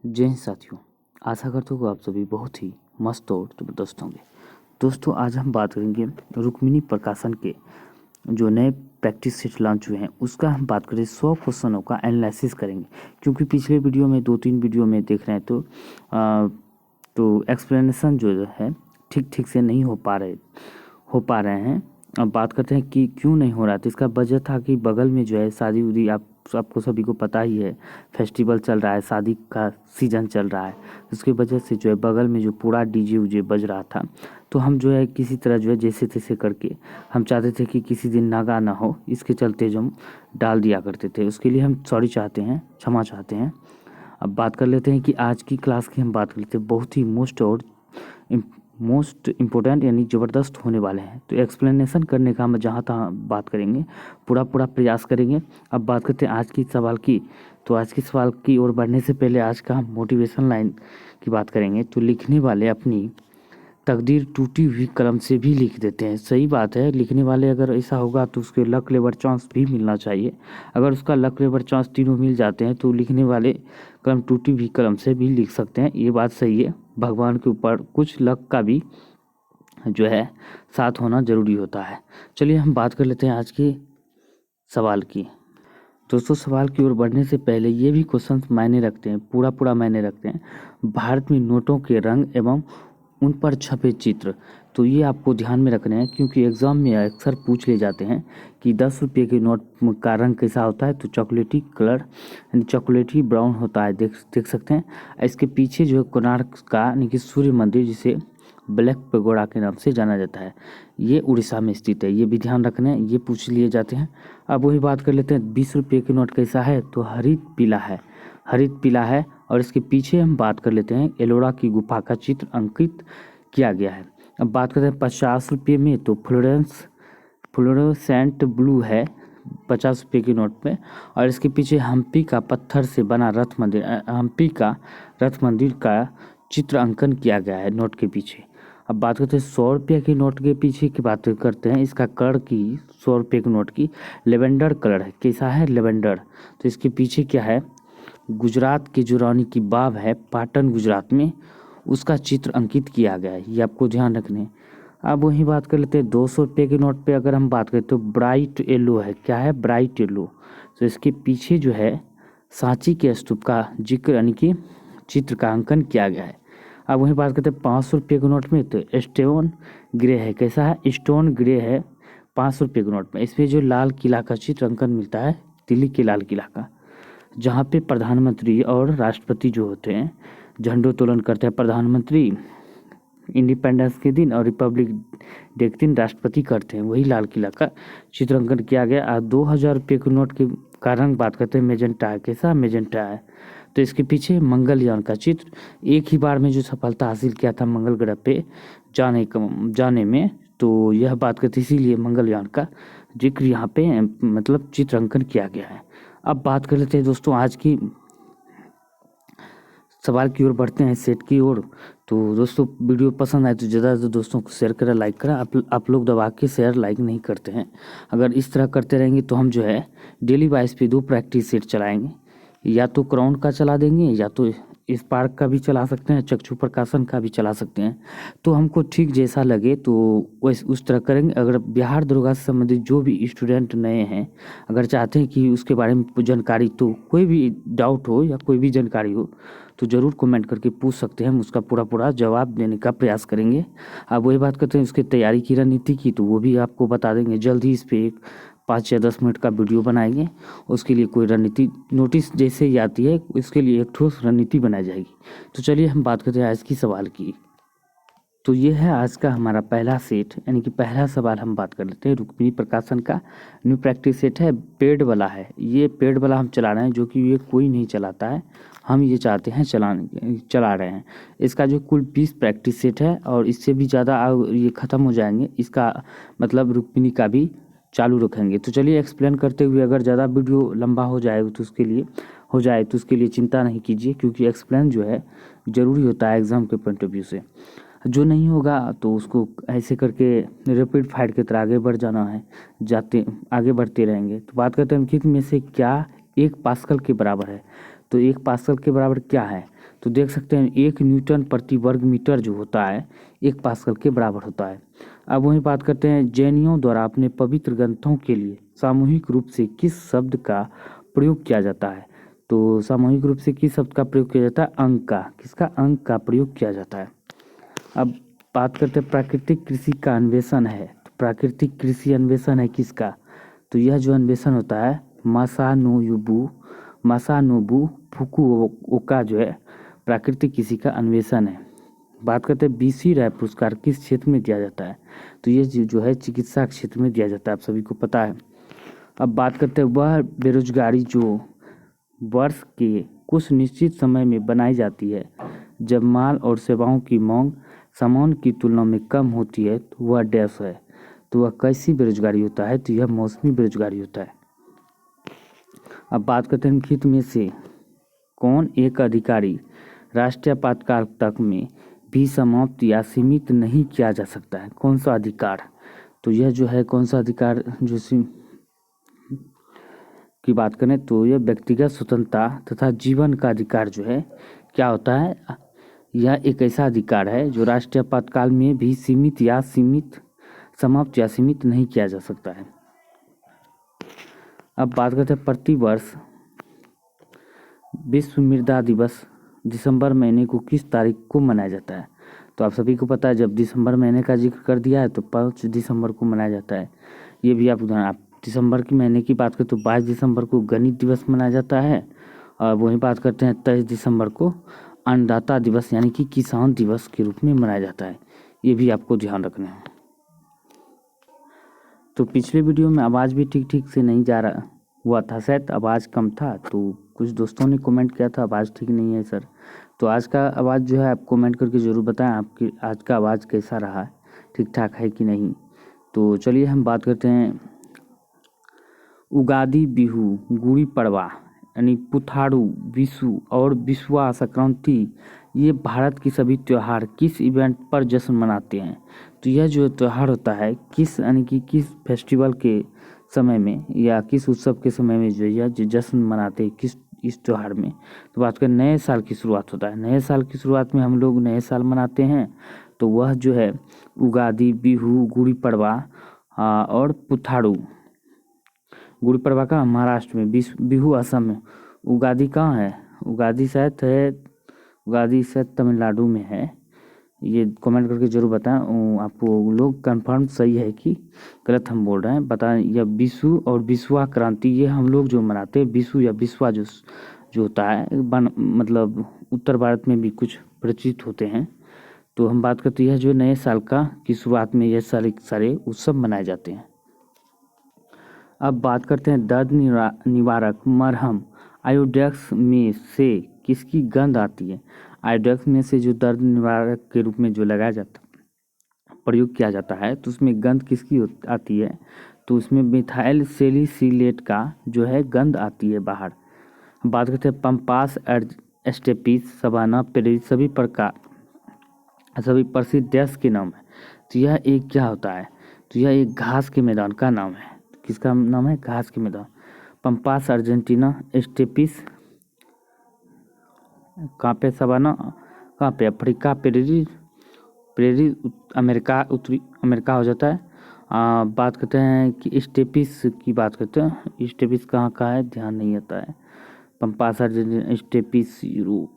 जय हिंद साथियों। आशा करता हूँ कि आप सभी बहुत ही मस्त और ज़बरदस्त होंगे। दोस्तों, आज हम बात करेंगे रुक्मिणी प्रकाशन के जो नए प्रैक्टिस सेट लॉन्च हुए हैं उसका हम बात करें 100 क्वेश्चनों का एनालिसिस करेंगे। क्योंकि पिछले वीडियो में 2-3 वीडियो में देख रहे हैं तो एक्सप्लेनेशन जो है ठीक से नहीं हो पा रहे हैं। अब बात करते हैं कि क्यों नहीं हो रहा है। तो इसका वजह था कि बगल में जो है शादी उदी आपको सभी को पता ही है, फेस्टिवल चल रहा है, शादी का सीज़न चल रहा है। उसकी वजह से जो है बगल में जो पूरा डीजे उजे बज रहा था, तो हम जो है किसी तरह जो है जैसे तैसे करके हम चाहते थे कि किसी दिन नागा ना हो, इसके चलते जो हम डाल दिया करते थे। उसके लिए हम सॉरी चाहते हैं, क्षमा चाहते हैं। अब बात कर लेते हैं कि आज की क्लास की हम बात कर लेते हैं बहुत ही मोस्ट इम्पोर्टेंट यानी ज़बरदस्त होने वाले हैं। तो एक्सप्लेनेशन करने का हम जहाँ तहाँ बात करेंगे, पूरा प्रयास करेंगे। अब बात करते हैं आज की सवाल की। तो आज के सवाल की ओर बढ़ने से पहले आज का हम मोटिवेशन लाइन की बात करेंगे। तो लिखने वाले अपनी तकदीर टूटी हुई कलम से भी लिख देते हैं। सही बात है, लिखने वाले अगर ऐसा होगा तो उसके लक लेबर चांस भी मिलना चाहिए। अगर उसका लक लेबर चांस तीनों मिल जाते हैं तो लिखने वाले कलम टूटी हुई कलम से भी लिख सकते हैं। ये बात सही है। भगवान के ऊपर कुछ लक का भी जो है साथ होना ज़रूरी होता है। चलिए हम बात कर लेते हैं आज के सवाल की। दोस्तों, सवाल की ओर बढ़ने से पहले ये भी क्वेश्चन मायने रखते हैं, पूरा मायने रखते हैं। भारत में नोटों के रंग एवं उन पर छपे चित्र, तो ये आपको ध्यान में रखने हैं क्योंकि एग्ज़ाम में अक्सर पूछ ले जाते हैं कि 10 रुपये के नोट का रंग कैसा होता है। तो चॉकलेटी कलर यानी चॉकलेटी ब्राउन होता है, देख सकते हैं। इसके पीछे जो है कोणार्क का यानी कि सूर्य मंदिर, जिसे ब्लैक पेगोडा के नाम से जाना जाता है, ये उड़ीसा में स्थित है। ये भी ध्यान रखना है, ये पूछ लिए जाते हैं। अब वही बात कर लेते हैं 20 रुपये के नोट कैसा है। तो हरित पीला है। और इसके पीछे हम बात कर लेते हैं एलोरा की गुफा का चित्र अंकित किया गया है। अब बात करते हैं 50 रुपये में। तो फ्लोरोसेंट ब्लू है 50 रुपये के नोट में। और इसके पीछे हम्पी का पत्थर से बना हम्पी का रथ मंदिर का चित्र अंकन किया गया है नोट के पीछे। अब बात करते हैं 100 रुपये के नोट के पीछे की बात करते हैं। इसका कलर की 100 रुपये के नोट की लेवेंडर कलर है। कैसा है? लेवेंडर। तो इसके पीछे क्या है? गुजरात की जो रानी की बाव है पाटन गुजरात में, उसका चित्र अंकित किया गया है। ये आपको ध्यान रखने हैं। अब वही बात कर लेते हैं 200 रुपये के नोट पे अगर हम बात करें तो ब्राइट येलो है। क्या है? Bright yellow. तो इसके पीछे जो है सांची के स्तूप का जिक्र यानी कि चित्र का अंकन किया गया है। अब वही बात करते हैं 500 रुपये के नोट में। तो स्टोन ग्रे है। कैसा है? स्टोन ग्रे है 500 रुपये के नोट में। इसमें जो लाल किला का चित्र अंकन मिलता है, दिल्ली के लाल किला का, जहाँ पे प्रधानमंत्री और राष्ट्रपति जो होते हैं झंडोत्तोलन करते हैं। प्रधानमंत्री इंडिपेंडेंस के दिन और रिपब्लिक डे के दिन राष्ट्रपति करते हैं, वही लाल किला का चित्रांकन किया गया। 2000 रुपये के नोट का रंग बात करते हैं मेजेंटा है। कैसा? मेजेंटा है। तो इसके पीछे मंगलयान का चित्र, एक ही बार में जो सफलता हासिल किया था मंगल ग्रह पे जाने में, तो यह बात करते इसीलिए मंगलयान का जिक्र यहाँ पे मतलब चित्रांकन किया गया है। अब बात कर लेते हैं दोस्तों आज की सवाल की ओर बढ़ते हैं, सेट की ओर। तो दोस्तों, वीडियो पसंद आए तो ज़्यादा से दोस्तों को शेयर करें, लाइक करें। आप लोग दबा के शेयर लाइक नहीं करते हैं। अगर इस तरह करते रहेंगे तो हम जो है डेली बेसिस पे 2 प्रैक्टिस सेट चलाएंगे। या तो क्राउन का चला देंगे या तो स्पार्क का भी चला सकते हैं, चक्षु प्रकाशन का भी चला सकते हैं। तो हमको ठीक जैसा लगे तो वैसे उस तरह करेंगे। अगर बिहार दरोगा से संबंधित जो भी स्टूडेंट नए हैं, अगर चाहते हैं कि उसके बारे में जानकारी, तो कोई भी डाउट हो या कोई भी जानकारी हो तो ज़रूर कमेंट करके पूछ सकते हैं। हम उसका पूरा जवाब देने का प्रयास करेंगे। अब वही बात करते हैं उसकी तैयारी की रणनीति की, तो वो भी आपको बता देंगे जल्द ही। इस पर एक 5 या 10 मिनट का वीडियो बनाएंगे। उसके लिए कोई रणनीति नोटिस जैसे ही आती है इसके लिए एक ठोस रणनीति बनाई जाएगी। तो चलिए हम बात करते हैं आज की सवाल की। तो ये है आज का हमारा पहला सेट, यानी कि पहला सवाल हम बात कर लेते हैं। रुक्मिणी प्रकाशन का न्यू प्रैक्टिस सेट है, पेड वाला है। ये पेड वाला हम चला रहे हैं, जो कि ये कोई नहीं चलाता है, हम ये चाहते हैं चला रहे हैं। इसका जो कुल 20 प्रैक्टिस सेट है और इससे भी ज़्यादा ये ख़त्म हो जाएंगे। इसका मतलब रुक्मिणी का भी चालू रखेंगे। तो चलिए एक्सप्लेन करते हुए, अगर ज़्यादा वीडियो लंबा हो जाए तो उसके लिए चिंता नहीं कीजिए, क्योंकि एक्सप्लेन जो है ज़रूरी होता है एग्ज़ाम के पॉइंट ऑफ व्यू से। जो नहीं होगा तो उसको ऐसे करके रैपिड फायर की तरह आगे बढ़ जाना है, आगे बढ़ते रहेंगे। तो बात करते हैं अंकित में से क्या 1 पास्कल के बराबर है। तो 1 पास्कल के बराबर क्या है, तो देख सकते हैं 1 न्यूटन प्रति वर्ग मीटर जो होता है 1 पास्कल के बराबर होता है। अब वहीं बात करते हैं, जैनियों द्वारा अपने पवित्र ग्रंथों के लिए सामूहिक रूप से किस शब्द का प्रयोग किया जाता है, तो सामूहिक रूप से किस शब्द का प्रयोग किया जाता है, अंक का। किसका, अंक का प्रयोग किया जाता है। अब बात करते हैं प्राकृतिक कृषि का अन्वेषण है, तो प्राकृतिक कृषि अन्वेषण है किसका, तो यह जो अन्वेषण होता है मासानोबू फुकुओका जो है प्राकृतिक कृषि का अन्वेषण है। बात करते हैं बीसी राय पुरस्कार किस क्षेत्र में दिया जाता है, तो ये जो है चिकित्सा क्षेत्र में दिया जाता है, आप सभी को पता है। अब बात करते हैं वह बेरोजगारी जो वर्ष के कुछ निश्चित समय में बनाई जाती है जब माल और सेवाओं की मांग सामान्य की तुलना में कम होती है, तो वह डैश है, तो वह कैसी बेरोजगारी होता है, तो यह मौसमी बेरोजगारी होता है। अब बात करते हैं निम्नलिखित में से कौन एक अधिकारी राष्ट्रीय आपातकाल तक में भी समाप्त या सीमित नहीं किया जा सकता है, कौन सा अधिकार, तो यह जो है कौन सा अधिकार जो की बात करें तो यह व्यक्तिगत स्वतंत्रता तथा जीवन का अधिकार जो है क्या होता है, यह एक ऐसा अधिकार है जो राष्ट्रीय आपातकाल में भी समाप्त या सीमित नहीं किया जा सकता है। अब बात करते हैं प्रतिवर्ष विश्व मृदा दिवस दिसंबर महीने को किस तारीख को मनाया जाता है, तो आप सभी को पता है जब दिसंबर महीने का जिक्र कर दिया है तो 5 दिसंबर को मनाया जाता है। ये भी आप दिसंबर के महीने की बात करें तो 22 दिसंबर को गणित दिवस मनाया जाता है, और वहीं बात करते हैं 23 दिसंबर को अन्नदाता दिवस यानी कि किसान दिवस के रूप में मनाया जाता है। ये भी आपको ध्यान रखना है। तो पिछले वीडियो में आवाज़ भी ठीक से नहीं जा रहा हुआ था, शायद आवाज़ कम था, तो कुछ दोस्तों ने कमेंट किया था आवाज़ ठीक नहीं है सर, तो आज का आवाज़ जो है आप कमेंट करके ज़रूर बताएं आपकी आज का आवाज़ कैसा रहा, ठीक ठाक है कि नहीं। तो चलिए हम बात करते हैं उगादी, बिहू, गुड़ी पड़वा यानी पुथाड़ू, विशु और बिस्वा संक्रांति, ये भारत की सभी त्यौहार किस इवेंट पर जश्न मनाते हैं, तो यह जो त्यौहार होता है किस यानी कि किस फेस्टिवल के समय में या किस उत्सव के समय में जो यह जश्न मनाते हैं किस इस त्यौहार में, तो बात करें नए साल की शुरुआत होता है। नए साल की शुरुआत में हम लोग नए साल मनाते हैं, तो वह जो है उगादी, बिहू, गुड़ी पड़वा और पुथाड़ू। गुड़ी पड़वा का महाराष्ट्र में, बिहू असम में, उगादी कहाँ है, उगादी शायद तमिलनाडु में है। ये कमेंट करके जरूर बताएं, आपको लोग कंफर्म सही है कि गलत हम बोल रहे हैं बताएं। यह विशु और विश्वा क्रांति ये हम लोग जो मनाते हैं, विशु या विश्वा जो होता है मतलब उत्तर भारत में भी कुछ प्रचलित होते हैं। तो हम बात करते हैं जो नए साल की शुरुआत में यह सारे उत्सव मनाए जाते हैं। अब बात करते हैं दर्द निवारक मरहम आयोडेक्स में से किसकी गंध आती है। आयोडेक्स में से जो दर्द निवारक के रूप में जो लगाया जाता प्रयोग किया जाता है तो उसमें गंध किसकी आती है, तो उसमें मिथाइल सैलिसिलेट का जो है गंध आती है बाहर। बात करते हैं पंपास एस्टेपिस सवाना पेरेरी सभी प्रसिद्ध देश के नाम है, तो यह एक क्या होता है, तो यह एक घास के मैदान का नाम है। किसका नाम है, घास के मैदान। पंपास अर्जेंटीना, एस्टेपिस कहाँ पे, सवाना कहाँ पे, अफ्रीका, पेरेरी अमेरिका, उत्तरी अमेरिका हो जाता है। बात करते हैं कि स्टेपिस की बात करते हैं, स्टेपिस कहाँ का है ध्यान नहीं आता है। Pampas Argentina, steppes Europe,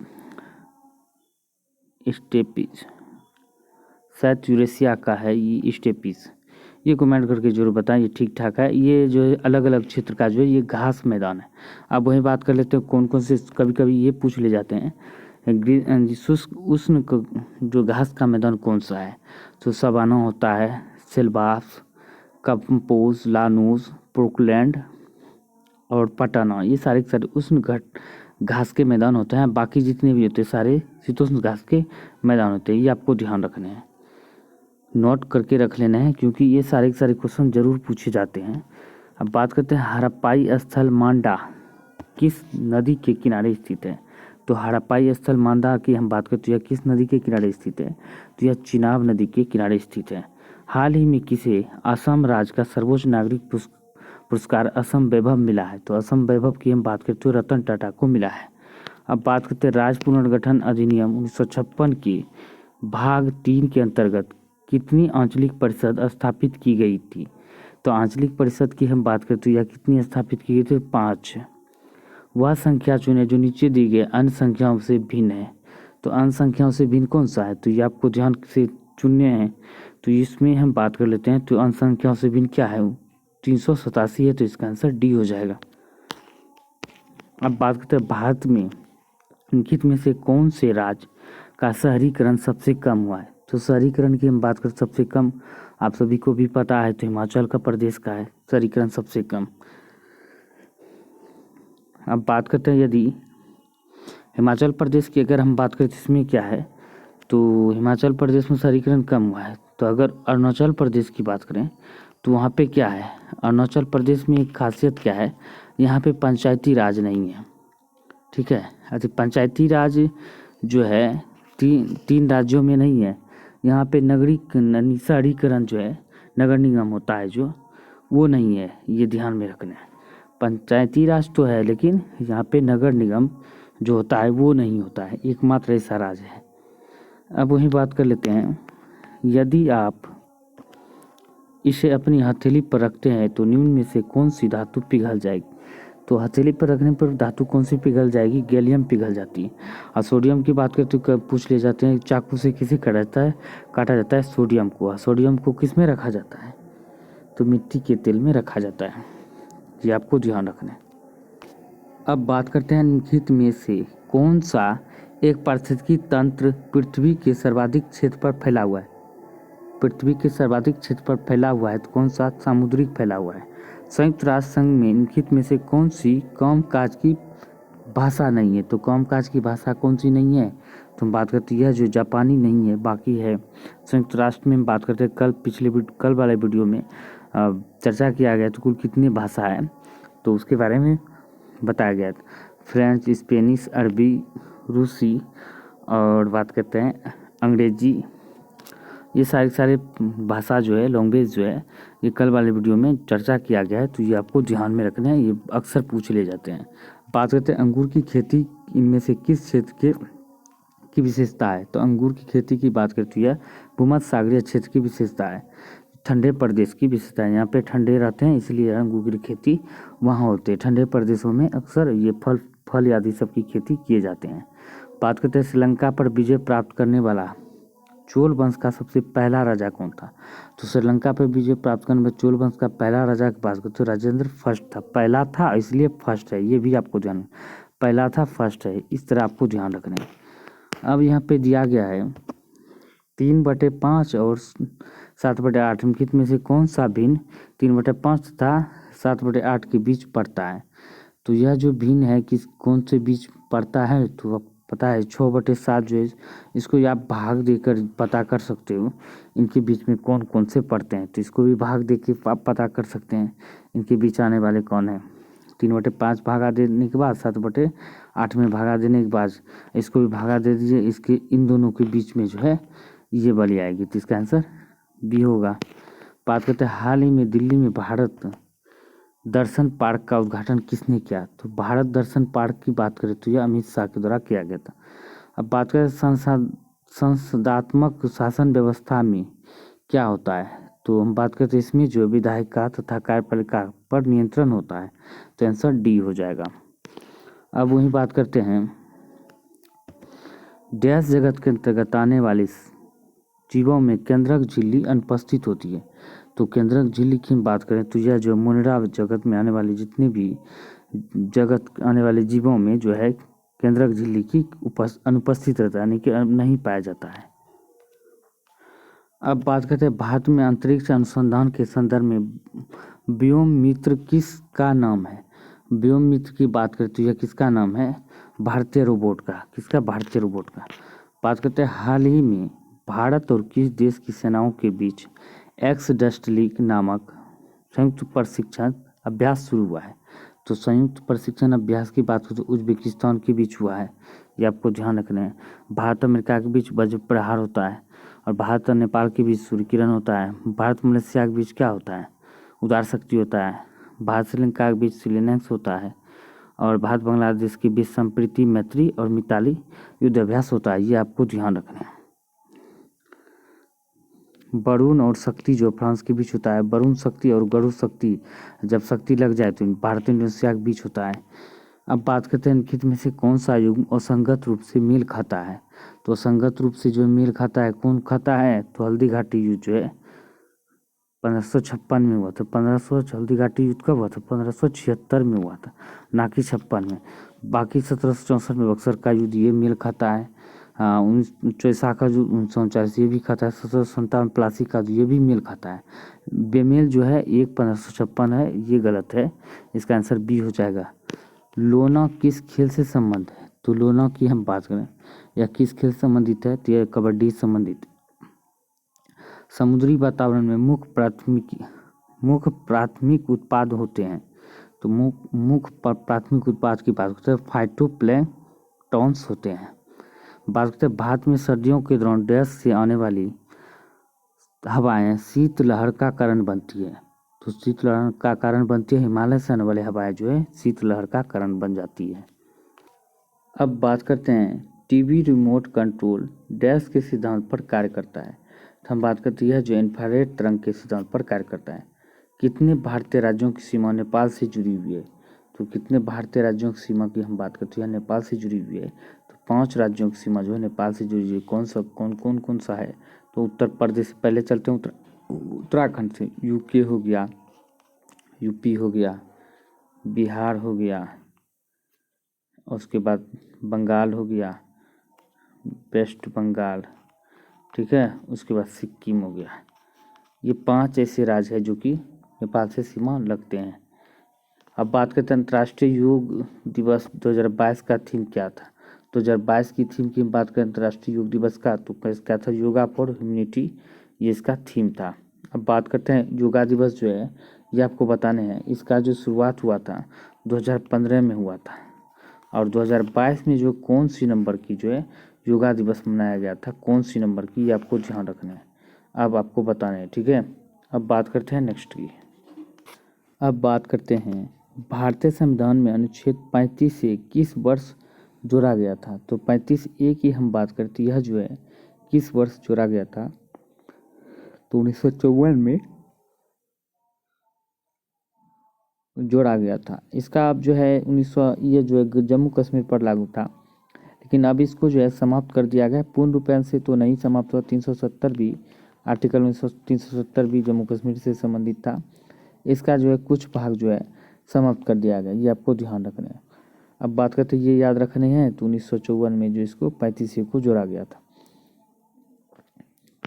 steppes शायद यूरेशिया का है ये स्टेपिस। ये कमेंट करके जरूर बताएं ये ठीक ठाक है। ये जो है अलग अलग क्षेत्र का जो है ये घास मैदान है। अब वही बात कर लेते हैं कौन कौन से, कभी कभी ये पूछ ले जाते हैं शुष्क उष्ण जो घास का मैदान कौन सा है, तो सवाना होता है, सेल्वास, कंपोज, लानूस, पोर्टलैंड और पटाना, ये सारे उष्ण घास के मैदान होते हैं। बाकी जितने भी होते हैं सारे शीतोष्ण घास के मैदान होते हैं, ये आपको ध्यान रखने हैं, नोट करके रख लेना है क्योंकि ये सारे क्वेश्चन जरूर पूछे जाते हैं। अब बात करते हैं हड़प्पाई स्थल मांडा किस नदी के किनारे स्थित है, तो हड़प्पाई स्थल मांडा की हम बात करते हैं किस नदी के किनारे स्थित है, तो यह चिनाब नदी के किनारे स्थित है। हाल ही में किसे असम राज्य का सर्वोच्च नागरिक पुरस्कार असम वैभव मिला है, तो असम वैभव की हम बात करते हैं रतन टाटा को मिला है। अब बात करते हैं राज्य पुनर्गठन अधिनियम 1956 की भाग 3 के अंतर्गत कितनी आंचलिक परिषद स्थापित की गई थी। तो आंचलिक परिषद की हम बात करते हैं या कितनी स्थापित की गई थी, 5। वह संख्या चुने जो नीचे दी गई अन्य संख्याओं से भिन्न है। तो अन्य संख्याओं से भिन्न कौन सा है, तो ये आपको ध्यान से चुनने हैं। तो इसमें हम बात कर लेते हैं। तो अन्य संख्याओं से भिन्न क्या है, 387 है। तो इसका आंसर डी हो जाएगा। अब बात करते हैं भारत में निम्नलिखित में से कौन से राज्य का शहरीकरण सबसे कम हुआ है। तो शहरीकरण की हम बात करें सबसे कम, आप सभी को भी पता है, तो हिमाचल का प्रदेश का है शहरीकरण सबसे कम। अब बात करते हैं यदि हिमाचल प्रदेश की अगर हम बात करें तो इसमें क्या है, तो हिमाचल प्रदेश में शहरीकरण कम हुआ है। तो अगर अरुणाचल प्रदेश की बात करें तो वहाँ पे क्या है, अरुणाचल प्रदेश में एक खासियत क्या है, यहाँ पे पंचायती राज नहीं है। ठीक है, अच्छा पंचायती राज जो है तीन राज्यों में नहीं है। यहाँ पे शहरीकरण जो है, नगर निगम होता है जो, वो नहीं है, ये ध्यान में रखना है। पंचायती राज तो है लेकिन यहाँ पे नगर निगम जो होता है वो नहीं होता है, एकमात्र ऐसा राज्य है। अब वही बात कर लेते हैं, यदि आप इसे अपनी हथेली पर रखते हैं तो निम्न में से कौन सी धातु पिघल जाएगी। तो हथेली पर रखने पर धातु कौन सी पिघल जाएगी, गैलियम पिघल जाती है। और सोडियम की बात करें तो पूछ ले जाते हैं, चाकू से किसे काटा जाता है सोडियम को। सोडियम को किस में रखा जाता है, तो मिट्टी के तेल में रखा जाता है, ये आपको ध्यान रखना है। अब बात करते हैं निम्नलिखित में से कौन सा एक पारिस्थितिकी तंत्र पृथ्वी के सर्वाधिक क्षेत्र पर फैला हुआ है। पृथ्वी के सर्वाधिक क्षेत्र पर फैला हुआ है तो कौन सा, सामुद्रिक फैला हुआ है। संयुक्त राष्ट्र संघ में निम्नलिखित में से कौन सी कामकाज की भाषा नहीं है। तो कामकाज की भाषा कौन सी नहीं है, तो हम बात करते हैं जो जापानी नहीं है, बाकी है। संयुक्त राष्ट्र में हम बात करते हैं, कल वाले वीडियो में चर्चा किया गया तो कुल कितनी भाषा है तो उसके बारे में बताया गया था। फ्रेंच, स्पेनिश, अरबी, रूसी और बात करते हैं अंग्रेजी, ये सारे भाषा जो है, लैंग्वेज जो है, ये कल वाले वीडियो में चर्चा किया गया है। तो ये आपको ध्यान में रखना है, ये अक्सर पूछ ले जाते हैं। बात करते हैं अंगूर की खेती इनमें से किस क्षेत्र की विशेषता है। तो अंगूर की खेती की बात करती है भूमध्य सागरीय क्षेत्र की विशेषता है, ठंडे प्रदेश की विशेषता है। यहाँ पे ठंडे रहते हैं इसलिए अंगूर की खेती वहाँ होती है। ठंडे प्रदेशों में अक्सर ये फल आदि सब की खेती किए जाते हैं। बात करते हैं श्रीलंका पर विजय प्राप्त करने वाला चोल वंश का सबसे पहला राजा कौन था। तो श्रीलंका पर विजय प्राप्त करने में चोल वंश का पहला राजा की बात करते तो राजेंद्र फर्स्ट था। पहला था इसलिए फर्स्ट है, ये भी आपको ध्यान, पहला था फर्स्ट है, इस तरह आपको ध्यान रखना है। अब यहाँ पे दिया गया है 3/5 और 7/8 निम्नलिखित में से कौन सा भिन्न 3/5 तथा 7/8 के बीच पड़ता है। तो यह जो भिन्न है किस कौन से बीच पड़ता है, तो आप पता है 6/7 जो है, इसको आप भाग देकर पता कर सकते हो इनके बीच में कौन कौन से पड़ते हैं। तो इसको भी भाग दे के आप पता कर सकते हैं इनके बीच आने वाले कौन है। 3/5 भागा देने के बाद 7/8 में भागा देने के बाद इसको भी भागा दे दीजिए, इसके इन दोनों के बीच में जो है ये वाली आएगी। तो इसका आंसर बी होगा। बात करते हैं हाल ही में दिल्ली में भारत दर्शन पार्क का उद्घाटन किसने किया। तो भारत दर्शन पार्क की बात करें तो यह अमित शाह के द्वारा किया गया था। अब बात करें संसदात्मक शासन व्यवस्था में क्या होता है, तो हम बात करते हैं इसमें जो विधायिका तथा कार्यपालिका पर नियंत्रण होता है। तो आंसर डी हो जाएगा। अब वही बात करते हैं डैश जगत के अंतर्गत आने वाले जीवों में केंद्रक झिल्ली अनुपस्थित होती है। तो केंद्रक झिल्ली की बात करें तो यह जो मुनिरा जगत में आने वाले जितने भी जगत आने वाले जीवों में जो है केंद्रक झिल्ली की अनुपस्थित रहता है, यानी कि नहीं पाया जाता है। अब बात करते हैं भारत में अंतरिक्ष अनुसंधान के संदर्भ में व्योम मित्र किसका नाम है। व्योम मित्र की बात करते हैं किसका नाम है, भारतीय रोबोट का। किसका, भारतीय रोबोट का। बात करते हैं हाल ही में भारत और किस देश की सेनाओं के बीच एक्सडस्टलीक नामक संयुक्त प्रशिक्षण अभ्यास शुरू हुआ है। तो संयुक्त प्रशिक्षण अभ्यास की बात करें तो उज्बेकिस्तान के बीच हुआ है, ये आपको ध्यान रखना है। भारत अमेरिका के बीच वज्र प्रहार होता है और भारत और नेपाल के बीच सूर्य किरण होता है। भारत मलेशिया के बीच क्या होता है, उदार शक्ति होता है। भारत श्रीलंका के बीच सिलेनेक्स होता है और भारत बांग्लादेश के बीच संप्रीति मैत्री और मिताली युद्ध अभ्यास होता है, ये आपको ध्यान रखना है। वरुण और शक्ति जो फ्रांस के बीच होता है, वरुण शक्ति और गरुड़ शक्ति, जब शक्ति लग जाए तो भारत इंडोनेशिया के बीच होता है। अब बात करते हैं निम्नलिखित में से कौन सा युग्म असंगत रूप से मेल खाता है। तो असंगत रूप से जो मेल खाता है, कौन खाता है, तो हल्दी घाटी युद्ध जो है 1556 में हुआ था। 1500 हल्दी घाटी युद्ध कब हुआ था, 1576 में हुआ था, ना कि 56 में। बाकी 1764 में बक्सर का युद्ध ये मेल खाता है। 1954 का जो 1949 ये भी खाता है। 1757 प्लासी का ये भी मेल खाता है। बेमेल जो है एक 1556 है, ये गलत है, इसका आंसर बी हो जाएगा। लोना किस खेल से संबंध है, तो लोना की हम बात करें या किस खेल से संबंधित है, तो यह कबड्डी संबंधित है। समुद्री वातावरण में मुख्य प्राथमिक उत्पाद होते हैं, तो मुख्य प्राथमिक उत्पाद की बात करते हैं, फाइटोप्लैंक्टन्स होते हैं। बात करते हैं भारत में सर्दियों के दौरान डैश से आने वाली हवाएं शीतलहर का कारण बनती है, तो शीतलहर का कारण बनती है, हिमालय से आने वाली हवाएं जो है शीतलहर का कारण बन जाती है। अब बात करते हैं टीवी रिमोट कंट्रोल डैश के सिद्धांत पर कार्य करता है, तो हम बात करते हैं जो इंफ्रारेड तरंग के सिद्धांत पर कार्य करता है। कितने भारतीय राज्यों की सीमा नेपाल से जुड़ी हुई है, तो कितने भारतीय राज्यों की सीमा की हम बात करते हैं नेपाल से जुड़ी हुई है, तो 5 राज्यों की सीमा जो है नेपाल से जुड़ी हुई है। कौन सा है, तो उत्तर प्रदेश, पहले चलते हैं उत्तराखंड से, यूके हो गया, यूपी हो गया, बिहार हो गया, उसके बाद बंगाल हो गया, वेस्ट बंगाल, ठीक है, उसके बाद सिक्किम हो गया। ये 5 ऐसे राज्य हैं जो कि नेपाल से सीमा लगते हैं। अब बात करते हैं अंतर्राष्ट्रीय योग दिवस 2022 का थीम क्या था। 2022 की थीम की बात करें अंतर्राष्ट्रीय योग दिवस का, तो क्या था, योगा फॉर ह्यूमैनिटी, ये इसका थीम था। अब बात करते हैं योगा दिवस जो है ये आपको बताने हैं, इसका जो शुरुआत हुआ था 2015 में हुआ था, और 2022 में जो कौन सी नंबर की जो है योगा दिवस मनाया गया था, कौन सी नंबर की, ये आपको ध्यान रखना है, अब आपको बताना है, ठीक है। अब बात करते हैं नेक्स्ट की। अब बात करते हैं भारतीय संविधान में अनुच्छेद 35 से किस वर्ष जोड़ा गया था, तो 35A की हम बात करते हैं, यह जो है किस वर्ष जोड़ा गया था, तो 1954 में जोड़ा गया था। इसका अब जो है 1900 ये जो है जम्मू कश्मीर पर लागू था, लेकिन अब इसको जो है समाप्त कर दिया गया, पूर्ण रूपेण से तो नहीं समाप्त हुआ। 370 भी आर्टिकल 370 भी जम्मू कश्मीर से संबंधित था, इसका जो है कुछ भाग जो है समाप्त कर दिया गया, ये आपको ध्यान रखना है। अब बात करते हैं ये याद रखने हैं, तो 1954 में जो इसको 35 को जोड़ा गया था।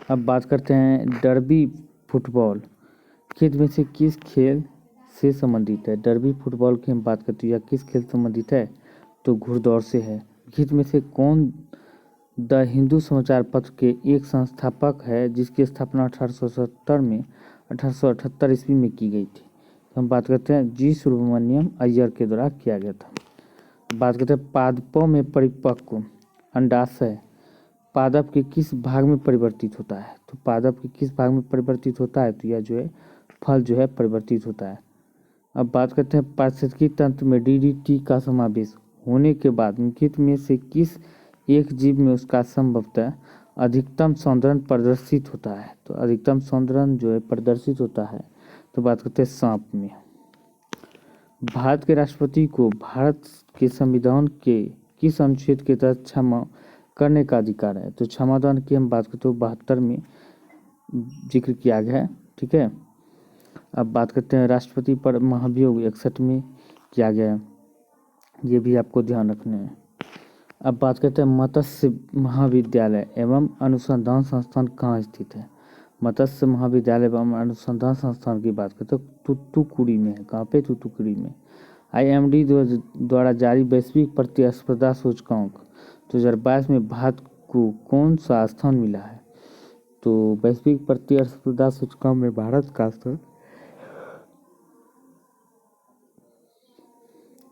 अब बात करते हैं डर्बी फुटबॉल खेल में से किस खेल से संबंधित है। डर्बी फुटबॉल की हम बात करते हैं, यह किस खेल से संबंधित है, तो घुड़दौड़ से है। गीत में से कौन द हिंदू समाचार पत्र के एक संस्थापक है जिसकी स्थापना 1878 में 1878 ईस्वी में की गई थी, तो हम बात करते हैं जी सुब्रमण्यम अय्यर के द्वारा किया गया था। बात करते हैं पादपों में परिपक्व अंडाशय पादप के किस भाग में परिवर्तित होता है, तो पादप के किस भाग में परिवर्तित होता है, तो यह जो है फल जो है परिवर्तित होता है। अब बात करते हैं पारिस्थितिकी तंत्र में डीडीटी का समावेश होने के बाद निम्नलिखित में से किस एक जीव में उसका संभवतः अधिकतम सौंदर्य प्रदर्शित होता है, तो अधिकतम सौंदर्य जो है प्रदर्शित होता है, तो बात करते हैं सांप में। भारत के राष्ट्रपति को भारत के संविधान के किस अनुच्छेद के तहत क्षमा करने का अधिकार है, तो क्षमादान की हम बात करते हैं 72 में जिक्र किया गया है, ठीक है। अब बात करते हैं राष्ट्रपति पर महाभियोग 61 में किया गया है, ये भी आपको ध्यान रखना है। अब बात करते हैं मत्स्य महाविद्यालय एवं अनुसंधान संस्थान कहाँ स्थित है। मत्स्य महाविद्यालय एवं अनुसंधान संस्थान की बात करते हैं तूतुकुड़ी में है। कहाँ पे, तूतुकुड़ी में। IMD द्वारा जारी वैश्विक प्रतिस्पर्धा सूचकांक 2022 में भारत को कौन सा स्थान मिला है, तो वैश्विक प्रतिस्पर्धा सूचकांक में भारत का स्थान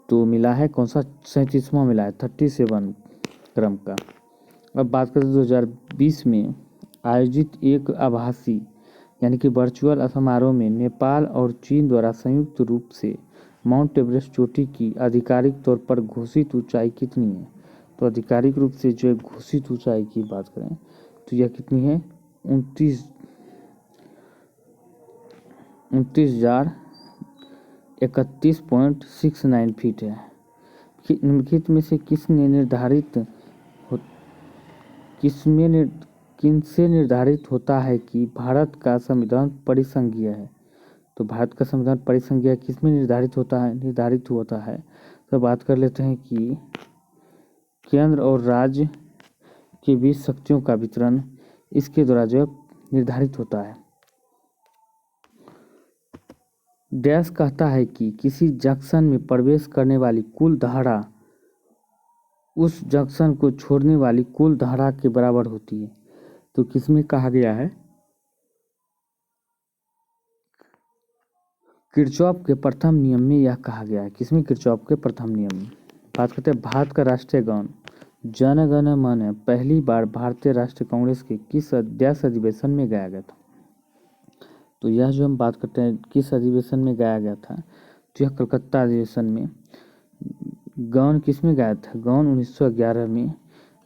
तो मिला है कौन सा, 37वां मिला है, 37 क्रम का। अब बात करते हैं 2020 में आयोजित एक आभासी यानी कि वर्चुअल समारोह में नेपाल और चीन द्वारा संयुक्त रूप से माउंट एवरेस्ट चोटी की आधिकारिक तौर पर घोषित ऊंचाई कितनी है? तो आधिकारिक रूप से जो घोषित ऊंचाई की बात करें तो यह कितनी है? 29,31.69 फीट है। निम्नलिखित में से किनसे निर्धारित होता है कि भारत का संविधान परिसंघीय है? तो भारत का संविधान परिसंघीय किस में निर्धारित होता है? तो बात कर लेते हैं कि केंद्र और राज्य के बीच शक्तियों का वितरण इसके द्वारा जो निर्धारित होता है। डैश कहता है कि किसी जंक्शन में प्रवेश करने वाली कुल धारा उस जंक्शन को छोड़ने वाली कुल धारा के बराबर होती है। तो किसमें कहा गया है? किरचॉफ के प्रथम नियम में यह कहा गया है। किसमें? किरचॉफ के प्रथम नियम में। बात करते हैं भारत का राष्ट्रीय गान जन गण मन पहली बार भारतीय राष्ट्रीय कांग्रेस के किस अधिवेशन में गाया गया था? तो यह जो हम बात करते हैं किस अधिवेशन में गाया गया था, तो यह कलकत्ता अधिवेशन में। गान किस में गाया था? गान 1911 में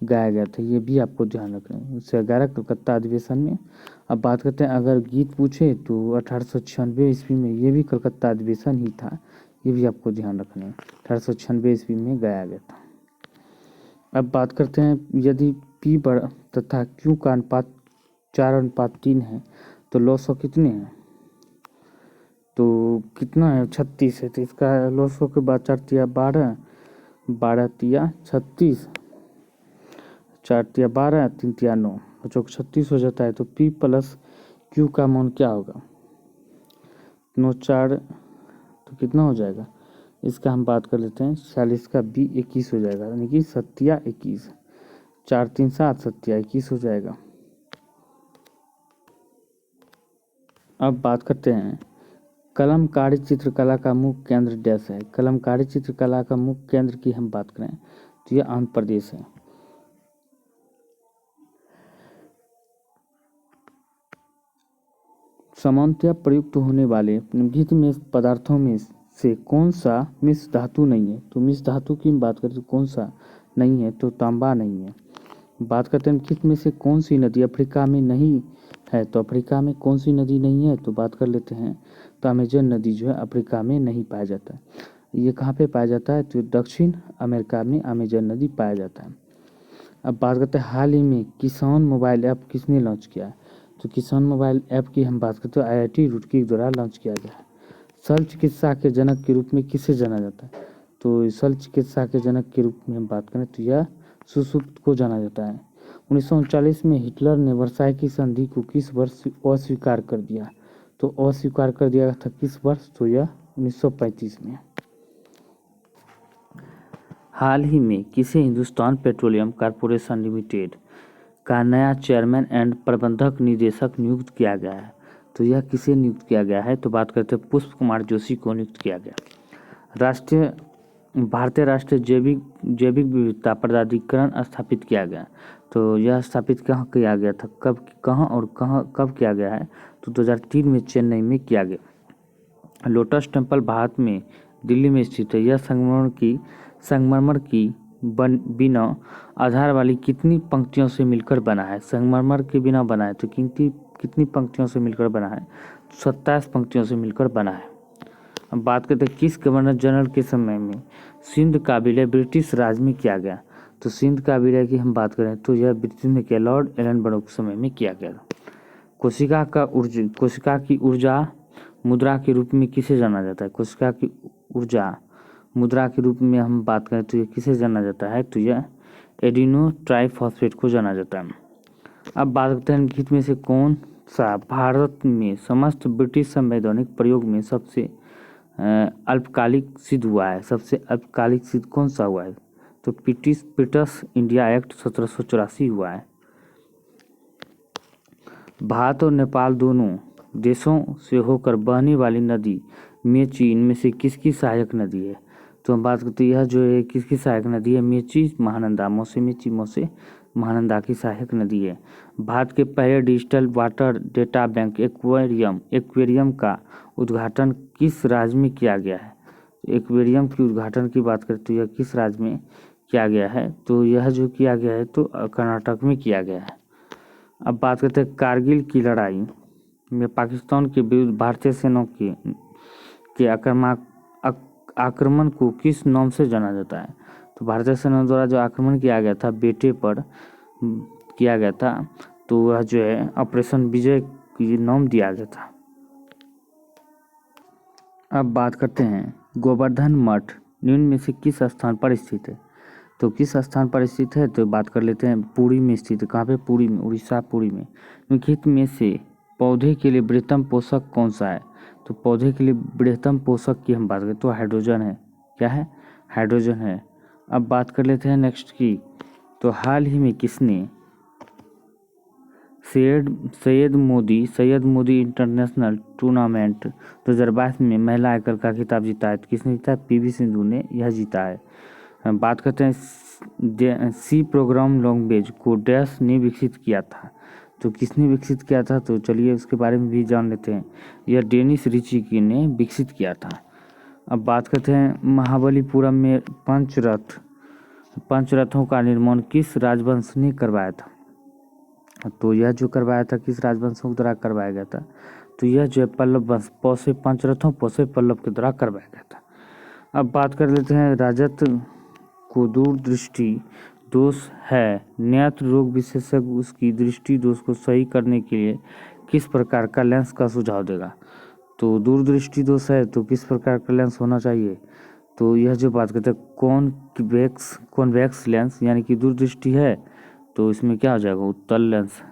गाया गया था। ये भी आपको ध्यान रखना है, 1911 कलकत्ता अधिवेशन में। अब बात करते हैं अगर गीत पूछे तो 1896 ईस्वी में, ये भी कलकत्ता अधिवेशन ही था। ये भी आपको ध्यान रखना है, 1896 ईस्वी में गाया गया था। अब बात करते हैं यदि P बड़ा तथा Q का अनुपात 4:3 है तो लॉसो कितने हैं? तो कितना है? 36 है। तो इसका लॉसो के बाद 4 तिया 12, 12 तिया 36, 4 तिया 12, 3 तिया 9, बच्चों 36 हो जाता है। तो P प्लस Q का मान क्या होगा? 9 4 तो कितना हो जाएगा? इसका हम बात कर लेते हैं 46 का B 21 हो जाएगा, यानी कि 7 21, 4 3 7, 7 21 हो जाएगा। अब बात करते हैं कलमकारी चित्रकला का मुख्य केंद्र डैश है। कलमकारी चित्रकला का मुख्य केंद्र की हम बात करें तो यह आंध्र प्रदेश है। सामान्यतः प्रयुक्त होने वाले निम्नलिखित में पदार्थों में से कौन सा मिश्र धातु नहीं है? तो मिश्र धातु की हम बात करें तो कौन सा नहीं है? तो तांबा नहीं है। बात करते हैं निम्नलिखित में से कौन सी नदी अफ्रीका में नहीं है? तो अफ्रीका में कौन सी नदी नहीं है? तो बात कर लेते हैं तो अमेजन नदी जो है अफ्रीका में नहीं पाया जाता है। ये कहाँ पे पाया जाता है? तो दक्षिण अमेरिका में अमेजन नदी पाया जाता है। अब बात करते हैं हाल ही में किसान मोबाइल ऐप किसने लॉन्च किया है? तो किसान मोबाइल ऐप की हम बात करते हैं IIT रुड़की के द्वारा लॉन्च किया गया है। शल्य चिकित्सा के जनक के रूप में किसे जाना जाता है? तो शल्य चिकित्सा के जनक के रूप में हम बात करें तो यह सुश्रुत को जाना जाता है। 1939 में हिटलर ने वर्साई की संधि को किस वर्ष अस्वीकार कर दिया? तो अस्वीकार कर दिया था किस वर्ष? तो यह 1935 में। हाल ही में किसे हिंदुस्तान पेट्रोलियम कॉर्पोरेशन लिमिटेड का नया चेयरमैन एंड प्रबंधक निदेशक नियुक्त किया गया है? तो यह किसे नियुक्त किया गया है? तो बात करते हैं पुष्प कुमार जोशी को नियुक्त किया गया। भारतीय राष्ट्रीय जैविक विविधता प्राधिकरण स्थापित किया गया। तो यह स्थापित कहाँ किया गया था? कब किया गया है? तो 2003 में चेन्नई में किया गया। लोटस टेम्पल भारत में दिल्ली में स्थित है। यह संगमरमर की बिना आधार वाली कितनी पंक्तियों से मिलकर बना है? संगमरमर के बिना बना है तो कितनी पंक्तियों से मिलकर बना है? 27 पंक्तियों से मिलकर बना है। अब बात करते हैं किस गवर्नर जनरल के समय में सिंध का विलय ब्रिटिश राज में किया गया? तो सिंध का विलय की हम बात करें तो यह ब्रिटिश में किया, लॉर्ड एलनबरो के समय में किया गया। कोशिका की ऊर्जा मुद्रा के रूप में किसे जाना जाता है? कोशिका की ऊर्जा मुद्रा के रूप में हम बात करें तो यह किसे जाना जाता है? तो यह एडिनो ट्राइफॉस्फेट को जाना जाता है। अब बात करते हैं निम्नलिखित में से कौन सा भारत में समस्त ब्रिटिश संवैधानिक प्रयोग में सबसे अल्पकालिक सिद्ध हुआ है? सबसे अल्पकालिक सिद्ध कौन सा हुआ है? तो पिटस इंडिया एक्ट 1784 हुआ है। भारत और नेपाल दोनों देशों से होकर बहने वाली नदी मेची इनमें से किसकी सहायक नदी है? तो हम बात करते हैं यह जो है किसकी सहायक नदी है? मेची महानंदा, मोसे मेची मोसे महानंदा की सहायक नदी है। भारत के पहले digital water data bank aquarium का उद्घाटन किस राज्य में किया गया है? एक्वेरियम की उद्घाटन की बात करें तो यह किस राज्य में किया गया है? तो यह जो किया गया है तो कर्नाटक में किया गया है। अब बात करते हैं कारगिल की लड़ाई में पाकिस्तान के विरुद्ध भारतीय सेना के आक्रमण को किस नाम से जाना जाता है? तो भारतीय सेना द्वारा जो आक्रमण किया गया था बेटे पर किया गया था, तो वह जो है ऑपरेशन विजय की नाम दिया गया था। अब बात करते हैं गोवर्धन मठ निम्न में से किस स्थान पर स्थित है? तो किस स्थान पर स्थित है? तो बात कर लेते हैं पुरी में स्थित है। कहाँ पे? पुरी में, उड़ीसा पुरी में। निम्नलिखित में से पौधे के लिए बृहत्तम पोषक कौन सा है? तो पौधे के लिए बृहत्तम पोषक की हम बात करें तो हाइड्रोजन है। क्या है? हाइड्रोजन है। अब बात कर लेते हैं नेक्स्ट की, तो हाल ही में किसने सैयद मोदी इंटरनेशनल टूर्नामेंट 2022 में महिला एकल का खिताब जीता है? किसने जीता है? पीवी सिंधु ने यह जीता है। हम बात करते हैं सी प्रोग्राम लैंग्वेज को डैश ने विकसित किया था? तो किसने विकसित किया था? तो चलिए उसके बारे में भी जान लेते हैं। यह डेनिस रिचिकी ने विकसित किया था। अब बात करते हैं महाबलीपुरम में पंचरथों का निर्माण किस राजवंश ने करवाया था? तो यह जो करवाया था किस राजवंशों के द्वारा करवाया गया था? तो यह जो है पल्लव वंश पौसे पल्लव के द्वारा करवाया गया था। अब बात कर लेते हैं राजत को दूरदृष्टि दोष है, नेत्र रोग विशेषज्ञ उसकी दृष्टि दोष को सही करने के लिए किस प्रकार का लेंस का सुझाव देगा? तो दूरदृष्टि दोष है तो किस प्रकार का लेंस होना चाहिए? तो यह जो बात करते हैं कॉन्वेक्स लेंस यानी कि दूरदृष्टि है, तो इसमें क्या हो जाएगा? उत्तल लेंस।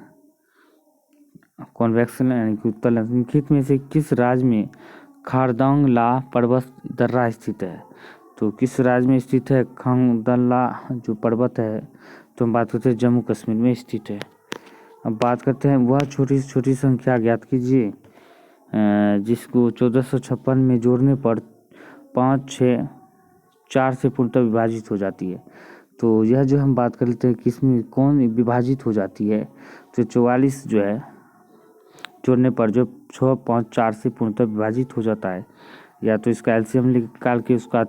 कॉन्वेक्स यानी कि उत्तल लेंस। निम्नलिखित में से किस राज्य में खारदांग ला पर्वत दर्रा स्थित है? तो किस राज्य में स्थित है खारदांग जो पर्वत है? तो हम बात करते हैं जम्मू कश्मीर में स्थित है। अब बात करते हैं वह छोटी से छोटी संख्या ज्ञात कीजिए जिसको 1456 में जोड़ने पर 5, 6, 4 से पूर्णतः विभाजित हो जाती है। तो यह जो हम बात कर लेते हैं किसमें कौन विभाजित हो जाती है? तो 44 जो है जोड़ने पर जो 6, 5, 4 से पूर्णतः विभाजित हो जाता है, या तो इसका एलसीएम निकाल के उसका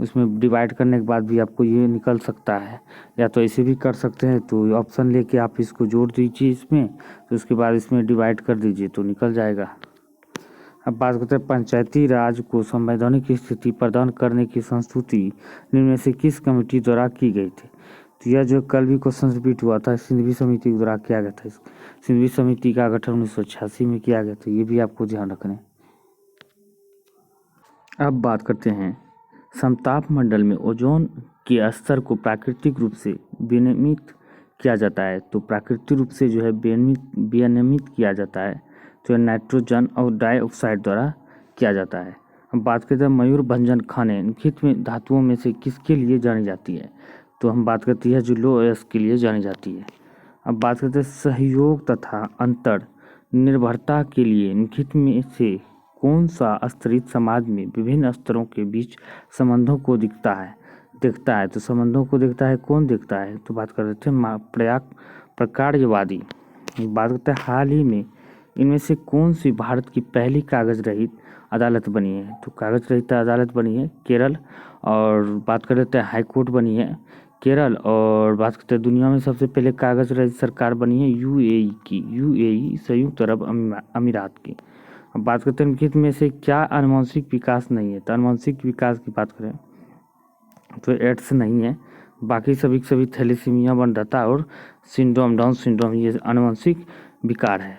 उसमें डिवाइड करने के बाद भी आपको ये निकल सकता है, या तो ऐसे भी कर सकते हैं। तो ऑप्शन लेके आप इसको जोड़ दीजिए इसमें, तो उसके बाद इसमें डिवाइड कर दीजिए तो निकल जाएगा। अब बात करते हैं पंचायती राज को संवैधानिक स्थिति प्रदान करने की संस्तुति निम्न में से किस कमेटी द्वारा की गई थी? तो यह जो कल भी क्वेश्चन रिपीट हुआ था सिंघवी समिति द्वारा किया गया था। सिंघवी समिति का गठन 1986 में किया गया था, ये भी आपको ध्यान रखना है। अब बात करते हैं समताप मंडल में ओजोन के स्तर को प्राकृतिक रूप से विनियमित किया जाता है। तो प्राकृतिक रूप से जो है विनियमित किया जाता है तो नाइट्रोजन और डाइऑक्साइड द्वारा किया जाता है। हम बात करते हैं मयूरभंजन खाने निम्नलिखित में धातुओं में से किसके लिए जानी जाती है? तो हम बात करते हैं जो लो एस के लिए जानी जाती है। अब बात करते हैं सहयोग तथा अंतर निर्भरता के लिए निम्नलिखित में से कौन सा स्तरित समाज में विभिन्न स्तरों के बीच संबंधों को देखता है? तो संबंधों को देखता है कौन देखता है? तो बात कर रहे थे प्रकार्यवादी। बात करते हैं हाल ही में इनमें से कौन सी भारत की पहली कागज रहित अदालत बनी है? तो कागज रहित अदालत बनी है केरल। और बात कर लेते हैं हाईकोर्ट बनी है केरल। और बात करते हैं दुनिया में सबसे पहले कागज रहित सरकार बनी है यूएई संयुक्त अरब अमीरात की। अब बात करते हैं निम्नलिखित में से क्या आनुवंशिक विकास नहीं है? तो आनुवंशिक विकास की बात करें तो एड्स नहीं है, बाकी सभी थैलेसीमिया वनरता और सिंड्रोम डाउन सिंड्रोम ये आनुवंशिक विकार है।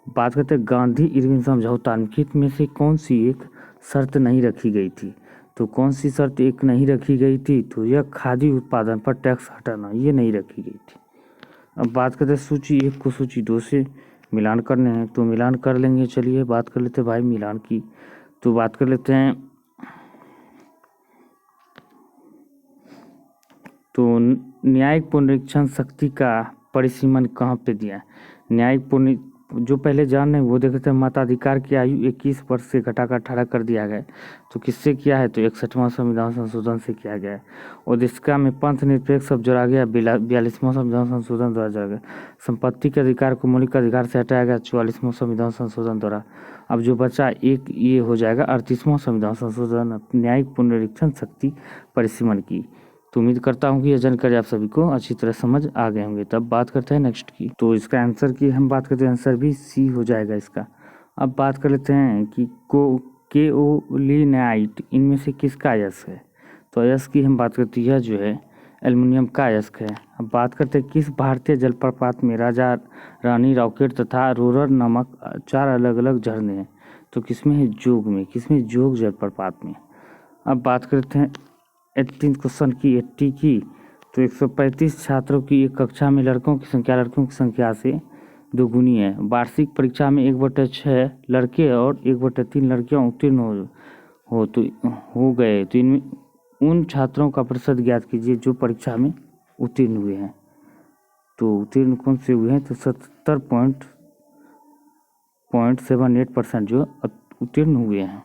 बात करते हैं गांधी इरविन समझौता निम्नलिखित में से कौन सी एक शर्त नहीं रखी गई थी? तो कौन सी शर्त एक नहीं रखी गई थी? तो यह खादी उत्पादन पर टैक्स हटाना, ये नहीं रखी गई थी। अब बात करते हैं सूची 1 को सूची 2 से मिलान करने हैं, तो मिलान कर लेंगे। चलिए बात कर लेते हैं भाई मिलान की। तो बात कर लेते हैं तो न्यायिक पुनरीक्षण शक्ति का परिसीमन कहाँ पे दिया है? न्यायिक जो पहले जान रहे हैं वो देख रहे थे, मताधिकार की आयु 21 वर्ष से घटाकर 18 कर दिया गया है। तो किससे किया है? तो 61वां संविधान संशोधन से किया गया है। और इसका में पंथ निरपेक्ष सब जोड़ा गया, 42वां संविधान संशोधन द्वारा जोड़ा गया। संपत्ति के अधिकार को मौलिक अधिकार से हटाया गया 44वां संविधान संशोधन द्वारा। अब जो बचा एक ये हो जाएगा 38वां संविधान संशोधन, न्यायिक पुनरीक्षण शक्ति परिसीमन की। तो उम्मीद करता हूँ कि यह जानकारी आप सभी को अच्छी तरह समझ आ गए होंगे। तब बात करते हैं नेक्स्ट की। तो इसका आंसर की हम बात करते हैं, आंसर भी सी हो जाएगा इसका। अब बात कर लेते हैं कि केओलिनाइट इनमें से किसका अयस्क है? तो अयस्क की हम बात करते हैं, यह जो है एल्युमिनियम का अयस्क है। अब बात करते हैं किस भारतीय जलप्रपात में राजा रानी रॉकेट तथा रोरर नामक 4 अलग अलग झरने हैं? तो किसमें है? जोग में। किसमें? जोग जलप्रपात में। अब बात करते हैं 18 क्वेश्चन की 80 की। तो 135 छात्रों की एक कक्षा में लड़कों की संख्या से दोगुनी है। वार्षिक परीक्षा में 1/6 लड़के और 1/3 लड़कियां उत्तीर्ण हो गए। तो इनमें उन छात्रों का प्रतिशत ज्ञात कीजिए जो परीक्षा में उत्तीर्ण हुए हैं। तो उत्तीर्ण कौन से हुए हैं? तो 70.78% जो उत्तीर्ण हुए हैं।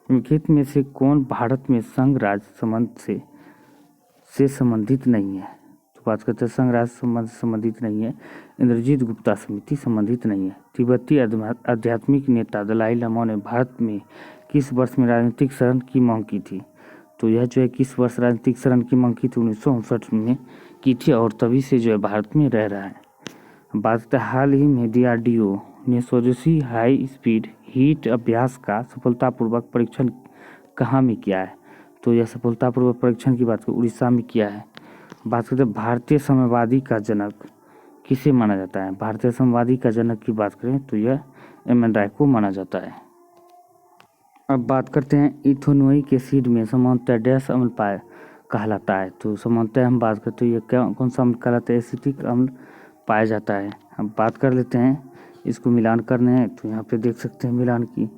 निम्नलिखित में से कौन भारत में संघ राज्य संबंध से संबंधित नहीं है? तो बात करते हैं संघ राज्य संबंध संबंधित नहीं है। इंद्रजीत गुप्ता समिति संबंधित नहीं है। तिब्बती आध्यात्मिक नेता दलाई लामा ने भारत में किस वर्ष में राजनीतिक शरण की मांग की थी? तो यह जो है किस वर्ष राजनीतिक शरण की मांग की थी? 1959 में की थी और तभी से जो है भारत में रह रहा है। बात करते हैं हाल ही में DRDO ने स्वदेशी हाई स्पीड हीट अभ्यास का सफलतापूर्वक परीक्षण कहाँ में किया है? तो यह सफलतापूर्वक परीक्षण की बात करें उड़ीसा में किया है। बात करते हैं भारतीय साम्यवादी का जनक किसे माना जाता है? भारतीय साम्यवादी का जनक की बात करें तो यह MN राय को माना जाता है। अब बात करते हैं इथेनोइक एसिड में सामान्यतः डैश अम्ल कहलाता है। तो सामान्यतः हम बात करते हैं ये कौन सा अम्ल कहलाता है? एसिटिक अम्ल पाया जाता है। अब बात कर लेते हैं इसको मिलान करने हैं। तो यहाँ पे देख सकते हैं मिलान की।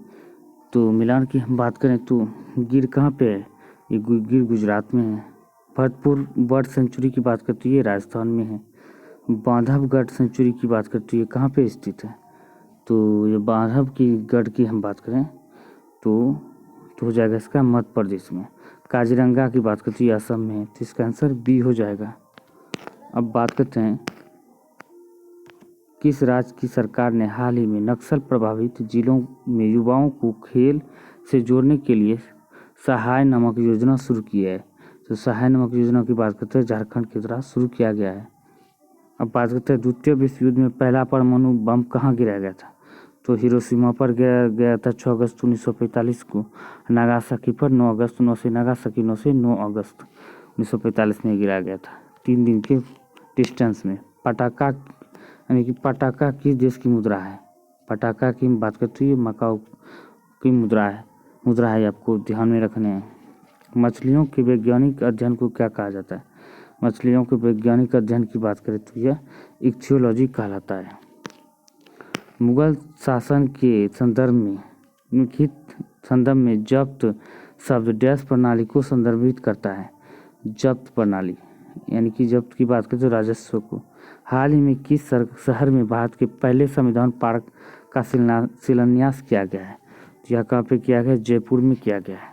तो मिलान की हम बात करें तो गिर कहाँ पे है? ये गिर गुजरात में है। भरतपुर बर्ड सेंचुरी की बात करते हैं ये राजस्थान में है। बांधवगढ़ सेंचुरी की बात करते हैं ये कहाँ पे स्थित है? तो ये बांधव की गढ़ की हम बात करें तो हो जाएगा इसका मध्य प्रदेश में। काजीरंगा की बात करते हैं असम में है। तो इसका आंसर बी हो जाएगा। अब बात करते हैं किस राज्य की सरकार ने हाल ही में नक्सल प्रभावित जिलों में युवाओं को खेल से जोड़ने के लिए सहाय नामक योजना शुरू की है? तो सहाय नामक योजना की बात करते हैं झारखंड के द्वारा शुरू किया गया है। अब बात करते हैं द्वितीय विश्व युद्ध में पहला परमाणु बम कहाँ गिराया गया था? तो हिरोशिमा पर गया था 6 अगस्त 1945 को। नागासाकी पर 9 अगस्त 9 से 9 अगस्त 1945 में गिराया गया था। 3 दिन के डिस्टेंस में। पटाखा यानी कि पटाखा किस देश की मुद्रा है? पटाखा की बात करते हैं मकाओ की मुद्रा है आपको ध्यान में रखने हैं। मछलियों के वैज्ञानिक अध्ययन को क्या कहा जाता है? मछलियों के वैज्ञानिक अध्ययन की बात करें तो यह इक्थियोलॉजी कहलाता है। मुगल शासन के संदर्भ में निम्नलिखित संदर्भ में जब्त शब्द डैश प्रणाली को संदर्भित करता है? जब्त प्रणाली यानी कि जब्त की बात करें तो राजस्व को। हाल ही में किस शहर में भारत के पहले संविधान पार्क का शिलान्यास किया गया है? तो यह कहाँ पे किया गया? जयपुर में किया गया है।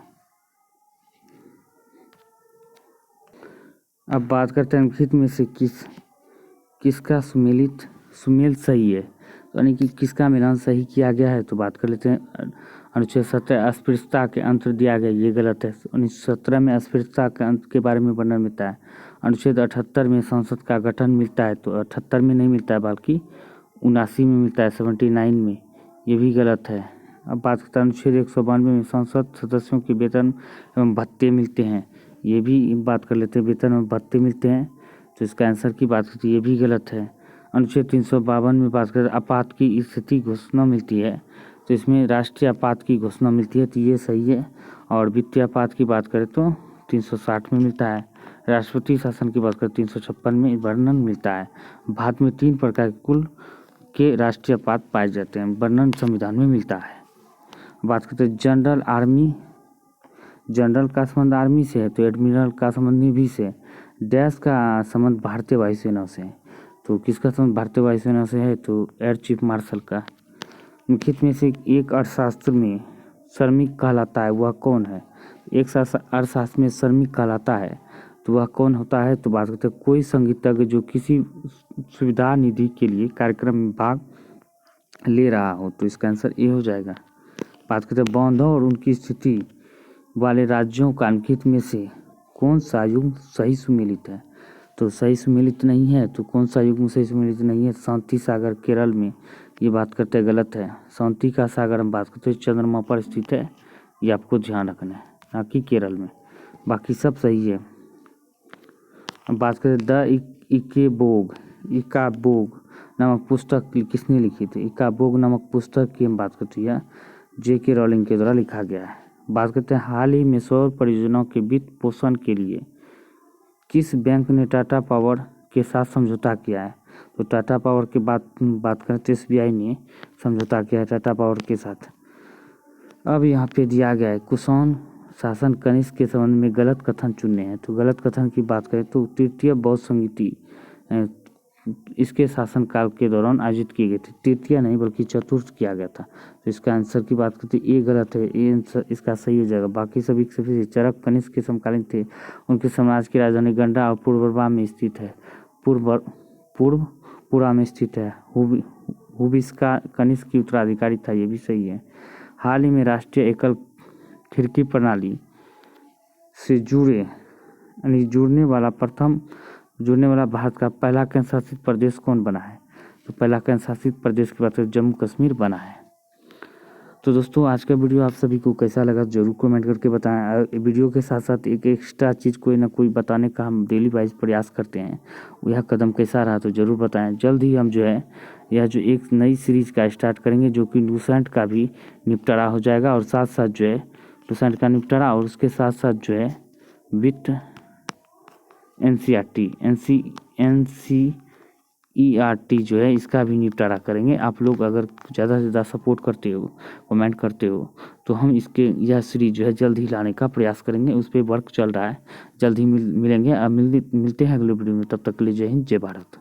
अब बात करते हैं निम्नलिखित में से किसका सुमेल सही है? यानी कि किसका मिलान सही किया गया है? तो बात कर लेते हैं अनुच्छेद 17 अस्पृश्यता के अंत दिया गया, ये गलत है। 1917 में अस्पृश्यता के अंत के बारे में वर्णन मिलता है। अनुच्छेद 78 में संसद का गठन मिलता है, तो 78 में नहीं मिलता है बल्कि 79 में मिलता है, 79 में, ये भी गलत है। अब बात करते हैं अनुच्छेद 192 में संसद सदस्यों के वेतन एवं भत्ते मिलते हैं, ये भी बात कर लेते हैं, वेतन एवं भत्ते मिलते हैं। तो इसका आंसर की बात करते हैं ये भी गलत है। अनुच्छेद 352 में बात करें आपात की स्थिति घोषणा मिलती है, तो इसमें राष्ट्रीय आपात की घोषणा मिलती है, तो ये सही है। और वित्तीय आपात की बात करें तो 360 में मिलता है। राष्ट्रपति शासन की बात करें 356 में वर्णन मिलता है। भारत में 3 प्रकार के राष्ट्रीय आपात पाए जाते हैं, वर्णन संविधान में मिलता है। बात करते हैं जनरल आर्मी, जनरल का संबंध आर्मी से है, तो एडमिरल का संबंध नेवी से। डैश का संबंध भारतीय वायुसेना से है, तो किसका संबंध भारतीय वायुसेना से है? तो एयर चीफ मार्शल का। निम्नलिखित में से एक अर्थशास्त्र में श्रमिक कहलाता है वह कौन है? एक अर्थशास्त्र में श्रमिक कहलाता है तो वह कौन होता है? तो बात करते हैं कोई संगीतज्ञ जो किसी सुविधा निधि के लिए कार्यक्रम में भाग ले रहा हो। तो इसका आंसर ए हो जाएगा। बात करते हैं बांधों और उनकी स्थिति वाले राज्यों का निम्नलिखित में से कौन सा युग्म सही सुमेलित है? तो सही सुमेलित नहीं है। तो कौन सा युग्म सही सुमेलित नहीं है? शांति सागर केरल में, ये बात करते हैं गलत है। शांति का सागर हम बात करते हैं चंद्रमा पर स्थित है, ये आपको ध्यान रखना है, ना कि केरल में। बाकी सब सही है। अब बात करें द इकाबोग नामक पुस्तक किसने लिखी थी? इकाबोग नामक पुस्तक की हम बात करते हैं J.K. रॉलिंग के द्वारा लिखा गया है। बात करते हैं हाल ही में सौर परियोजनाओं के वित्त पोषण के लिए किस बैंक ने टाटा पावर के साथ समझौता किया है? तो टाटा पावर की बात करें तो SBI ने समझौता किया है टाटा पावर के साथ। अब यहाँ पे दिया गया है कुषाण शासन कनिष्क के संबंध में गलत कथन चुनने हैं। तो गलत कथन की बात करें तो तृतीय बौद्ध संगीति इसके शासनकाल के दौरान आयोजित की गई थी। तृतीय नहीं बल्कि चतुर्थ किया गया था। तो इसका आंसर की बात करते ये गलत है, ये आंसर इसका सही हो जाएगा। बाकी सभी चरक कनिष्क के समकालीन थे। उनके साम्राज्य की राजधानी गंडा और पूर्वबर्मा में स्थित है। पूर्वपुरा में स्थित है। हुबिस्का कनिष्क की उत्तराधिकारी था, ये भी सही है। हाल ही में राष्ट्रीय एकल खिड़की प्रणाली से जुड़ने वाला भारत का पहला केंद्र शासित प्रदेश कौन बना है? तो पहला केंद्र शासित प्रदेश की बात करें जम्मू कश्मीर बना है। तो दोस्तों आज का वीडियो आप सभी को कैसा लगा जरूर कमेंट करके बताएं। वीडियो के साथ साथ एक एक्स्ट्रा चीज़ कोई ना कोई बताने का हम डेली वाइज प्रयास करते हैं, यह कदम कैसा रहा तो ज़रूर बताएं। जल्द ही हम जो है यह जो एक नई सीरीज का स्टार्ट करेंगे जो कि लूसेंट का भी निपटारा हो जाएगा और साथ साथ जो है लूसेंट का निपटारा और उसके साथ साथ जो है वित्त NCERT जो है इसका भी निपटारा करेंगे। आप लोग अगर ज़्यादा से ज़्यादा सपोर्ट करते हो, कमेंट करते हो तो हम यह सीरीज जो है जल्द ही लाने का प्रयास करेंगे। उस पर वर्क चल रहा है, जल्द ही मिलेंगे। अब मिलते हैं अगले वीडियो में। तब तक के लिए जय हिंद, जय भारत।